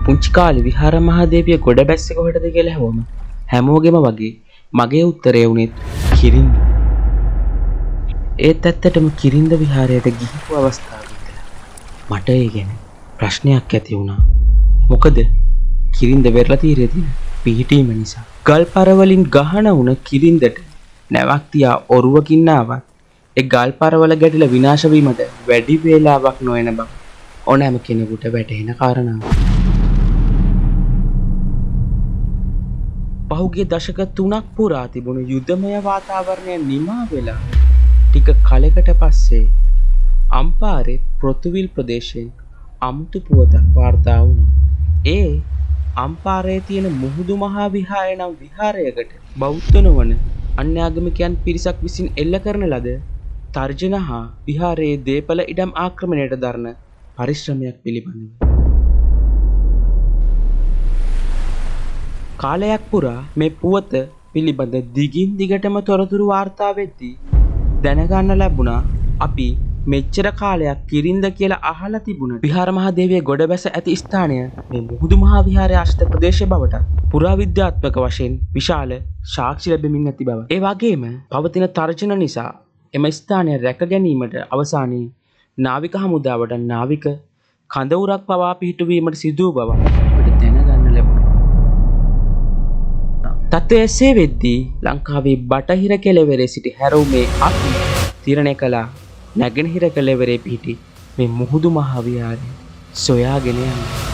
පුංචි කාලේ විහාර මහදේවිය ගොඩ බැස්සේ කොහෙටද කියලා හැවොම හැමෝගෙම වගේ මගේ උත්තරය වුණේ කිරින්ද. ඒත් ඇත්තටම කිරින්ද විහාරයට ගිහිපු අවස්ථාව විතර මට ඒ ගැන ප්‍රශ්නයක් ඇති වුණා. මොකද කිරින්ද වෙරළ තීරයේ තියෙන පිහිටීම නිසා. ගල් පර වලින් ගහන උන කිරින්දට නැවක් තියා ඔරුවකින් ආවත් ඒ ගල් පරවල ගැටිලා විනාශ වීමට වැඩි වේලාවක් නොයන බව ඕනෑම කෙනෙකුට වැටහෙන කාරණාවක්. පහුගිය දශක 3ක් පුරා තිබුණු යුද්ධමය වාතාවරණය නිමා වෙලා ටික කලකට පස්සේ අම්පාරේ පෘථුවිල් ප්‍රදේශයෙන් අමුතු පුවතක් වාර්තා වුණා. ඒ අම්පාරේ තියෙන මුහුදු මහා විහාරය නම් විහාරයකට බෞද්ධ නොවන අන්‍යාගමිකයන් පිරිසක් විසින් එල්ල කරන ලද තර්ජන හා විහාරයේ දේපල ඉඩම් ආක්‍රමණයට දරන පරිශ්‍රමයක් පිළිබඳව. කාලයක් පුරා මේ පුවත පිළිබඳ දිගින් දිගටම තොරතුරු වාර්තා වෙද්දී දැනගන්න ලැබුණා අපි මෙච්චර කාලයක් කිරින්ද කියලා අහලා තිබුණ විහාර මහදේවිය ගොඩබැස ඇති ස්ථානය මේ මුහුදු මහා විහාරයේ ආශ්‍රිත ප්‍රදේශය බවට පුරාවිද්‍යාත්මක වශයෙන් විශාල සාක්ෂි ලැබෙමින් නැති බව. ඒ වගේම පවතින තර්ජන නිසා එම ස්ථානය රැක ගැනීමට අවසානයේ නාවික හමුදාවට නාවික කඳවුරක් පවා පිහිටුවීමට සිදු වූ බව අපිට දැනගන්න ලැබුණා. තත්ත්වය එසේ වෙද්දී ලංකාවේ බටහිර කෙළවරේ සිටි හැරවුමේ අපි තීරණය කළා නැගෙනහිර කෙළවරේ පිහිටි මේ මුහුදු මහා විහාරය සොයාගෙන යන්න.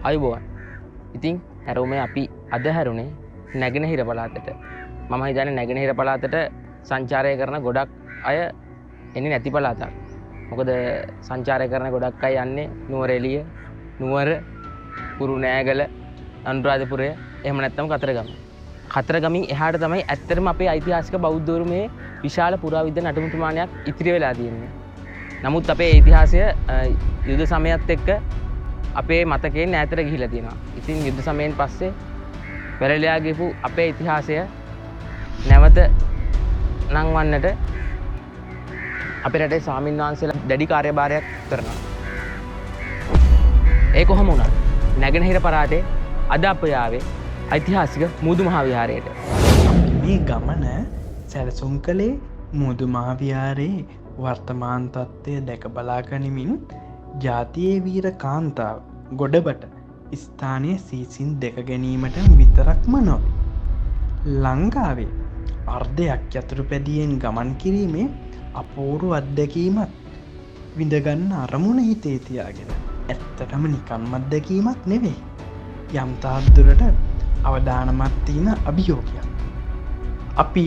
අයුබෝවන්. ඉතින් හැරවුමේ අපි අද හැරුණේ නැගෙනහිර පළාතට. මම හිතන්නේ නැගෙනහිර පළාතට සංචාරය කරන ගොඩක් අය එන්නේ නැති පළාතක්. මොකද සංචාරය කරන ගොඩක් අය යන්නේ නුවරඑළිය, නුවර, කුරුණෑගල, අනුරාධපුරය, එහෙම නැත්නම් කතරගම. කතරගමින් එහාට තමයි ඇත්තටම අපේ ඓතිහාසික බෞද්ධ උරුමයේ විශාල පුරාවිද්‍යා නටබුන් ප්‍රමාණයක් ඉතිරි වෙලා තියෙන්නේ. නමුත් අපේ ඉතිහාසය යුද සමයත් එක්ක අපේ මතකයෙන් ඈතට ගිහිලා තියෙනවා. ඉතින් යුද්ධ සමයෙන් පස්සේ පෙරලියා ගිහපු අපේ ඉතිහාසය නැවත නංවන්නට අපේ රටේ ස්වාමින්වහන්සේලා දැඩි කාර්යභාරයක් කරනවා. ඒ කොහොම වුණත් නැගෙනහිර පළාතේ අද අප යාවේ ඓතිහාසික මුහුදු මහා විහාරයට. මේ ගමන සැලසුම් කළේ මුහුදු මහා විහාරයේ වර්තමාන තත්ත්වය දැක බලා ගනිමින් ජාතියේ වීර කාන්තාව ගොඩබට ස්ථානය සීසින් දෙක ගැනීමට විතරක්ම නොවේ. ලංකාවේ අර්ධයක් යතුරු පැදියෙන් ගමන් කිරීමේ අපූරු අත්දැකීමත් විඳගන්න අරමුණ හිතේ තියාගෙන ඇත්තටම නිකන්ම අත්දැකීමක් නෙවෙයි. යම් තාද්දුරට අවදානමත් තියෙන අභියෝගයක්. අපි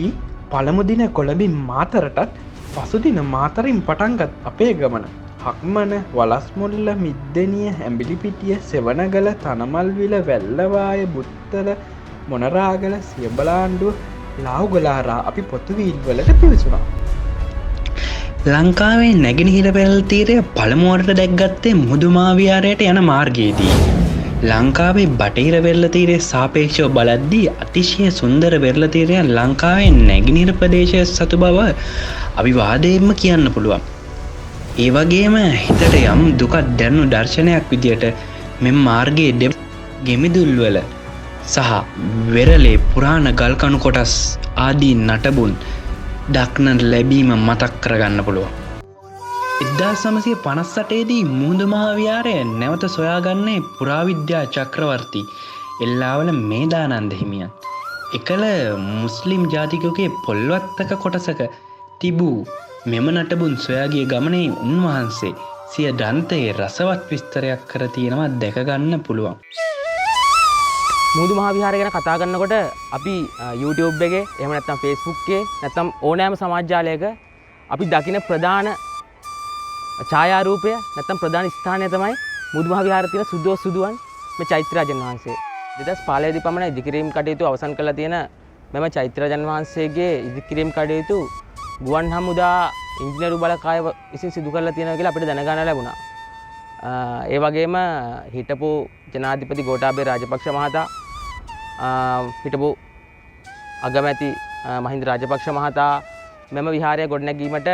පළමු දින කොළඹින් මාතරටත් පසුදින මාතරින් පටන්ගත් අපේ ගමන හක්මන, වලස්මුල්ල, මිද්දෙනිය, ඇඹිලිපිටිය, සෙවණගල, තනමල්විල, වැල්ලවාය, බුත්තල, මොනරාගල, සියඹලාන්ඩුව, ලාව්ගලාරා අපි පොතුවීල් වලට පිවිසුණා. ලංකාවේ නැගෙනහිර පෙරළ තීරය පළමුවරට දැක්ගත්තේ මුහුදු මහා විහාරයට යන මාර්ගයේදී. ලංකාවේ බටහිර වෙරළ තීරය සාපේක්ෂව බලද්දී අතිශය සුන්දර වෙරළ තීරය ලංකාවේ නැගෙනහිර ප්‍රදේශය සතු බව අවිවාදයෙන්ම කියන්න පුළුවන්. ඒ වගේම හිතට යම් දුකක් දැනුණු දර්ශනයක් විදියට මෙම මාර්ගයේ ගෙමිදුල්වල සහ වෙරළේ පුරාණ ගල්කණු කොටස් ආදී නටබුන් දක්නට ලැබීම මතක් කරගන්න පුළුවන්. 1958දී මුහුදු මහා විහාරය නැවත සොයාගන්නේ පුරාවිද්‍යා චක්‍රවර්ති එල්ලාවල මේධානන්ද හිමියන්. එකල මුස්ලිම් ජාතිකයෝගේ පොල්වත්තක කොටසක තිබූ මෙම නටබුන් සොයාගිය ගමනේ උන්වහන්සේ සිය දන්තයේ රසවත් විස්තරයක් කර තියෙනවා දැකගන්න පුළුවන්. මුහුදු මහා විහාරය ගැන කතා කරනකොට අපි YouTube එකේ එහෙම නැත්නම් Facebook එකේ නැත්නම් ඕනෑම සමාජ ජාලයක අපි දකින ප්‍රධාන ඡායාරූපය නැත්නම් ප්‍රධාන ස්ථානය තමයි මුහුදු මහා විහාරයේ තියෙන සුදුවන් මේ චෛත්‍යරාජන් වහන්සේ. 2015 දී පමණ ඉදිකිරීම් කටයුතු අවසන් කරලා තියෙන මෙම චෛත්‍යරාජන් වහන්සේගේ ඉදිකිරීම් කටයුතු ගුවන් හමුදා ඉංජිනේරු බලකාය විසින් සිදු කරලා තියෙනවා කියලා අපිට දැනගන්න ලැබුණා. ඒ වගේම හිටපු ජනාධිපති ගෝඨාභය රාජපක්ෂ මහතා හිටපු අගමැති මහින්ද රාජපක්ෂ මහතා මෙම විහාරය ගොඩනැගීමට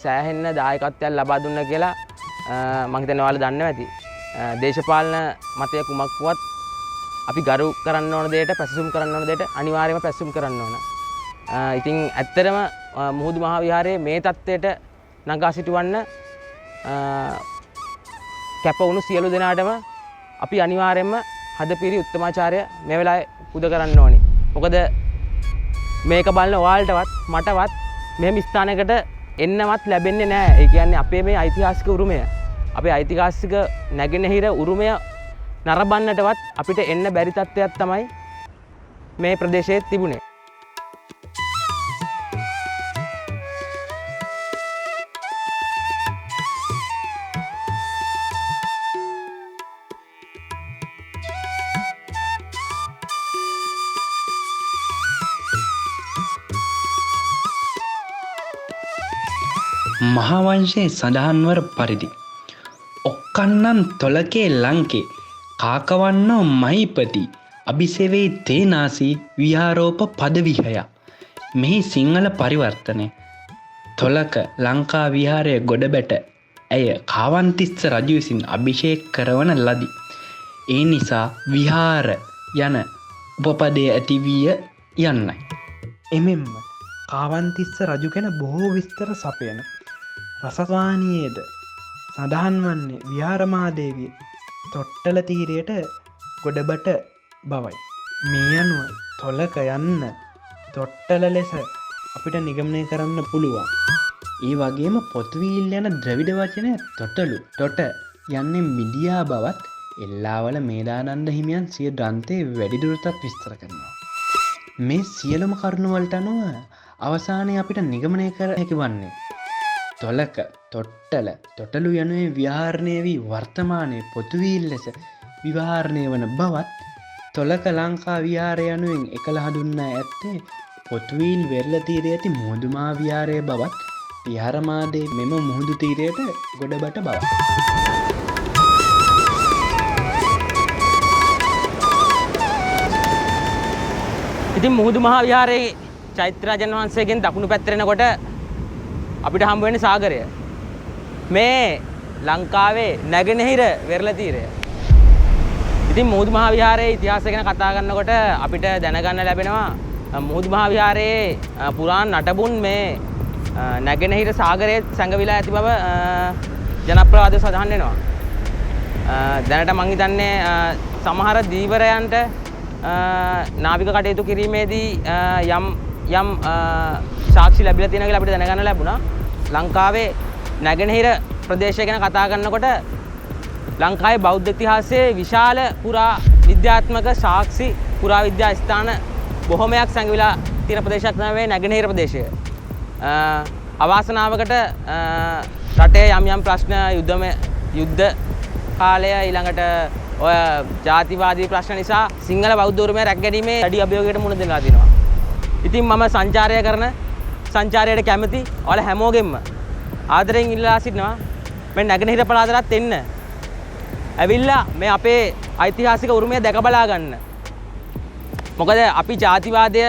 සෑහෙන්න දායකත්වයක් ලබා දුන්න කියලා මම හිතන්නේ ඔයාලා දන්නවා ඇති. දේශපාලන මතය කුමක් වුවත් අපි ගරු කරන්න ඕන දෙයට පැසසුම් කරන්න ඕන දෙයට අනිවාර්යයෙන්ම පැසසුම් කරන්න ඕන. ඉතින් ඇත්තටම මුහුදු මහා විහාරයේ මේ තත්ත්වයට නගා සිටවන්න කැප වුණු සියලු දෙනාටම අපි අනිවාර්යයෙන්ම හදපිරි උත්තමාචාර්ය මේ වෙලාවේ පුද කරන්න ඕනි. මොකද මේක බලන ඔයාලටවත් මටවත් මෙහෙම ස්ථානයකට එන්නවත් ලැබෙන්නේ නැහැ. ඒ කියන්නේ අපේ මේ ඓතිහාසික උරුමය, අපේ ඓතිහාසික නැගෙනහිර උරුමය නරඹන්නටවත් අපිට එන්න බැරි තත්ත්වයක් තමයි මේ ප්‍රදේශයේ තිබුණේ. මහාවංශයේ සඳහන්වර පරිදි ඔක්කන්නන් තොලකේ ලංකේ කාකවන්නෝ මහිපති අභිසෙවෙයි තේනාසී විහාරෝප පදවිහය. මෙහි සිංහල පරිවර්තනය තොලක ලංකා විහාරය ගොඩබැට ඇය කාවන්තිස්ස රජු විසින් අභිෂේක කරවන ලදි. ඒ නිසා විහාර යන උපපදය ඇතිවිය යන්නයි. එමෙන්ම කාවන්තිස්ස රජු ගැන බොහෝ විස්තර සපයන රසවානයේද සඳහන් වන්නේ විහාරමාදේවිය තොට්ටල තීරයට ගොඩබට බවයි. මේ අනුව තොලක යන්න තොට්ටල ලෙස අපිට නිගමනය කරන්න පුළුවන්. ඒ වගේම පොතුවීල් යන ද්‍රවිඩ වචනය තොටලු තොට යන්නේ මිඩියා බවත් එල්ලාවල මේදානන්ද හිමියන් සිය ග්‍රන්ථයේ වැඩිදුරටත් විස්තර කරනවා. මේ සියලුම කරුණුවලට අනුව අවසානයේ අපිට නිගමනය කර හැකි වන්නේ තොලක තොට්ටල තොටලු යනුවේ විහාරණය වී වර්තමානයේ පොතුවීල් ලෙස විවහාරණය වන බවත් තොලක ලංකා විහාරය යනුවෙන් එකල හඳුන්වා ඇත්තේ පොතුවීල් වෙරළ තීරයේ ඇති මුහුදු මහා විහාරය බවත් විහාරමාදේ මෙම මුහුදු තීරයට ගොඩබට බවත්. ඉතින් මුහුදු මහා විහාරයේ චෛත්‍යරාජන් වහන්සේගෙන් දකුණු පැත්තට එනකොට අපිට හම්බ වෙන්නේ සාගරය. මේ ලංකාවේ නැගෙනහිර වෙරළ තීරය. ඉතින් මුහුදු මහා විහාරයේ ඉතිහාසය ගැන කතා කරනකොට අපිට දැනගන්න ලැබෙනවා මුහුදු මහා විහාරයේ පුරාණ නටබුන් මේ නැගෙනහිර සාගරයේ සැඟවිලා ඇති බව ජනප්‍රවාදයේ සඳහන් වෙනවා. දැනට මං හිතන්නේ සමහර දීවරයන්ට නාවික කටයුතු කිරීමේදී යම් සාක්ෂි ලැබිලා තියෙනවා කියලා අපිට දැනගන්න ලැබුණා. ලංකාවේ නැගෙනහිර ප්‍රදේශය ගැන කතා කරනකොට ලංකාවේ බෞද්ධ ඉතිහාසයේ විශාල පුරා විද්‍යාත්මක සාක්ෂි පුරා විද්‍යා ස්ථාන බොහොමයක් සැඟවිලා තියෙන ප්‍රදේශයක් තමයි නැගෙනහිර ප්‍රදේශය. අවාසනාවකට රටේ යම් ප්‍රශ්න යුද්ධ කාලය ඊළඟට ඔය ජාතිවාදී ප්‍රශ්න නිසා සිංහල බෞද්ධ උරුමය රැකගැනීමේ වැඩි අභියෝගයකට මුහුණ දෙනවා තියෙනවා. ඉතින් මම සංචාරය කරන සංචාරයට කැමති ඔයාලා හැමෝගෙම ආදරෙන් ඉල්ලා සිටිනවා මේ නැගෙනහිර පළාතට එන්න. ඇවිල්ලා මේ අපේ ඓතිහාසික උරුමය දැක බලා ගන්න. මොකද අපි ජාතිවාදය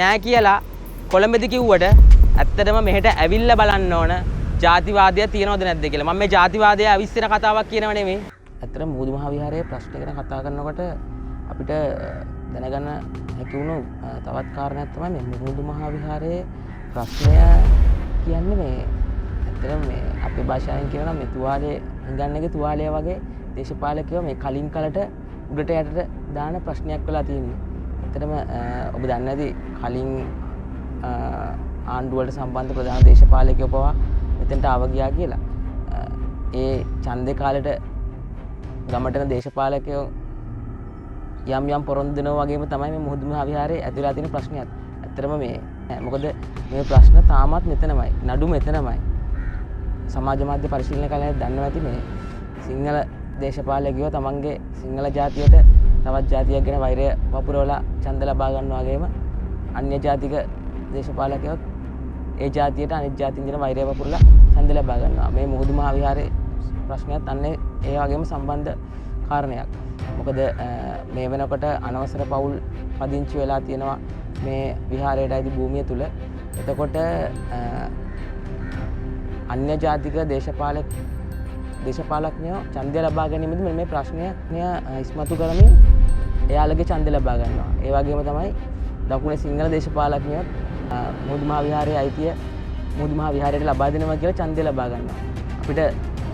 නෑ කියලා කොළඹදී කිව්වට ඇත්තටම මෙහෙට ඇවිල්ලා බලන්න ඕන ජාතිවාදය තියෙනවද නැද්ද කියලා. මම මේ ජාතිවාදය අවිස්සන කතාවක් කියනව නෙමෙයි. ඇත්තටම මුහුදු මහා විහාරයේ ප්‍රශ්න ගැන කතා කරනකොට අපිට දැනගන්න හැකි වුණු තවත් කාරණයක් තමයි මේ මුහුදු මහා විහාරයේ ප්‍රශ්නය කියන්නේ මේ ඇත්තටම මේ අපේ භාෂාවෙන් කියනවා මේ තුවාලේ හංගන්නගේ තුවාලය වගේ දේශපාලකයෝ මේ කලින් කලට උඩට යටට දාන ප්‍රශ්නයක් වෙලා තියෙනවා. ඇත්තටම ඔබ දන්නේ නැති කලින් ආණ්ඩුවලට සම්බන්ධ ප්‍රධාන දේශපාලකයෝ පවා මෙතෙන්ට ආව ගියා කියලා. ඒ ඡන්දේ කාලෙට ගමටන දේශපාලකයෝ යම් පොරොන්දු දෙනවා වගේම තමයි මේ මුහුදු මහා විහාරයේ ඇතුළත තියෙන ප්‍රශ්නයත්. ඇත්තටම මේ මොකද මේ ප්‍රශ්න තාමත් මෙතනමයි. නඩු මෙතනමයි. සමාජ මාධ්‍ය පරිශීලනය කළා දන්නවා ඇති මේ සිංහල දේශපාලකයෝ තමන්ගේ සිංහල ජාතියට තවත් ජාතියක් ගැන වෛරය වපුරවලා ඡන්ද ලබා ගන්නවා වගේම අන්‍ය ජාතික දේශපාලකයෝ ඒ ජාතියට අනිත් ජාතින් දෙන වෛරය වපුරලා ඡන්ද ලබා ගන්නවා. මේ මුහුදු මහා විහාරයේ ප්‍රශ්නයත් අන්නේ ඒ වගේම සම්බන්ධ කාරණයක්. මොකද මේ වෙනකොට අනවසර පවුල් පදිංචි වෙලා තියෙනවා මේ විහාරයට අයිති භූමිය තුල. එතකොට අන්‍ය ජාතික දේශපාලඥයෝ ඡන්දය ලබා ගැනීමේදී මේ ප්‍රශ්නය ඉස්මතු කරමින් එයාලගේ ඡන්දය ලබා ගන්නවා. ඒ වගේම තමයි දකුණේ සිංහල දේශපාලඥයෝ මුහුදු මහ විහාරයේ අයිතිය මුහුදු මහ විහාරයට ලබා දෙනවා කියලා ඡන්දය ලබා ගන්නවා. අපිට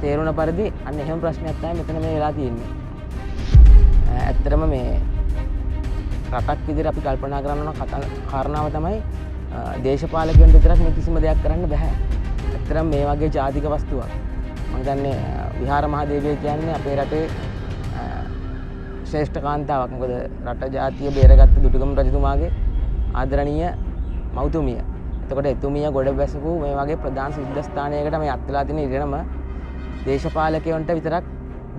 තේරුණ පරිදි අන්න එහෙම ප්‍රශ්නයක් තමයි මෙතන මේ වෙලා තියෙන්නේ. ඇත්තටම මේ රටක් විදිහට අපි කල්පනා කරන්න ඕන කාරණාව තමයි දේශපාලකයන්ට විතරක් මේ කිසිම දෙයක් කරන්න බෑ. ඇත්තටම මේ වගේ ජාතික වස්තුවක් මම හිතන්නේ විහාර මහදේවිය කියන්නේ අපේ රටේ ශ්‍රේෂ්ඨ කාන්තාවක්. මොකද රට ජාතිය බේරගත්ත දුටුගැමුණු රජතුමාගේ ආදරණීය මව්තුමිය. එතකොට එතුමිය ගොඩ බැසපු මේ වගේ ප්‍රධාන සිද්ධාස්ථානයකට මේ අත්ලා තියෙන ඉරණම දේශපාලකයන්ට විතරක්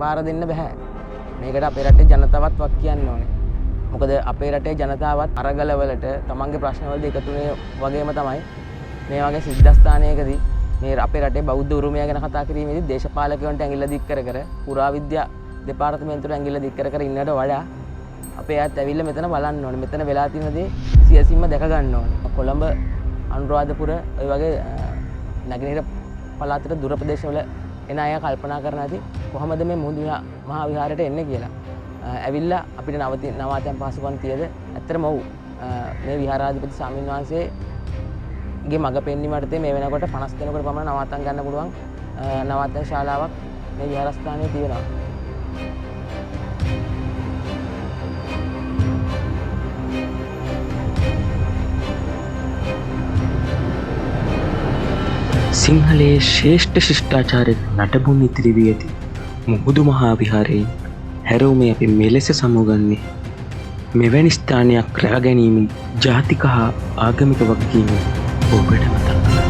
බාර දෙන්න බෑ. මේකට අපේ රටේ ජනතාවත් වක් කියන්න ඕනේ. මොකද අපේ රටේ ජනතාවත් අරගලවලට තමන්ගේ ප්‍රශ්නවලදී එකතු වෙන වගේම තමයි මේ වගේ සිද්ධාස්ථානයකදී මේ අපේ රටේ බෞද්ධ උරුමය ගැන කතා කිරීමේදී දේශපාලකයන්ට ඇඟිල්ල දික් කර කර පුරාවිද්‍යා දෙපාර්තමේන්තුවට ඇඟිල්ල දික් කර කර ඉන්නට වඩා අපේ අයත් ඇවිල්ලා මෙතන බලන්න ඕනේ. මෙතන වෙලා තියෙන දේ සියසින්ම දැක ගන්න ඕනේ. කොළඹ අනුරාධපුර ඔය වගේ නැගෙනහිර පළාතට දුර ප්‍රදේශවල එන අය කල්පනා කරන ඇති කොහොමද මේ මුහුදු මහ විහාරයට එන්නේ කියලා. ඇවිල්ලා අපිට නවාතැන් පහසුකම් තියද? ඇත්තටම ඔව්. මේ විහාරාධිපති ස්වාමීන් වහන්සේගේ මඟ පෙන්වීම යටතේ මේ වෙනකොට 50 දෙනෙකුට පමණ නවාතැන් ගන්න පුළුවන් නවාතැන් ශාලාවක් මේ විහාරස්ථානයේ තියෙනවා. සිංහලයේ ශ්‍රේෂ්ඨ ශිෂ්ටාචාරයට නටබුන් ඉතිරි වී ඇති මුහුදු මහා විහාරයෙන් හැරවුමේ අපි මෙලෙස සමුගන්නේ මෙවැනි ස්ථානයක් රැක ගැනීමෙන් ජාතික හා ආගමික වගකීම ඔබට මතක්.